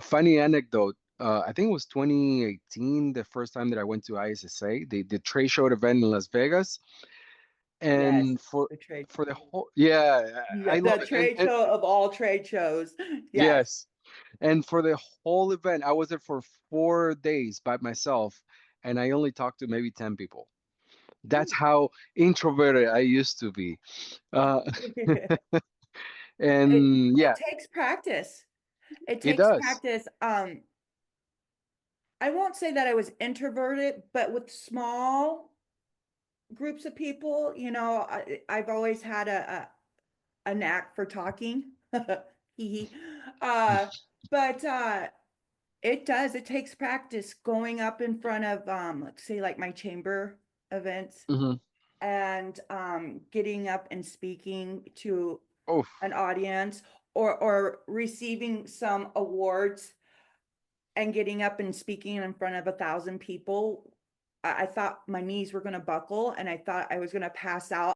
Funny anecdote. I think it was 2018, the first time that I went to ISSA, the trade show event in Las Vegas. Yes, And the trade. for the whole, yeah, Yeah, I love the it. trade show of all trade shows. Yes. Yes, and for the whole event, I was there for 4 days by myself, and I only talked to maybe 10 people. That's how introverted I used to be. Uh, and It yeah, takes practice. It it takes does. practice. I won't say that I was introverted, but with small groups of people, I've always had a knack for talking. Hee hee. Uh, but it takes practice going up in front of let's say like my chamber events Hmm. and getting up and speaking to Oh, an audience or receiving some awards and getting up and speaking in front of 1,000 people. I thought my knees were going to buckle and I thought I was going to pass out.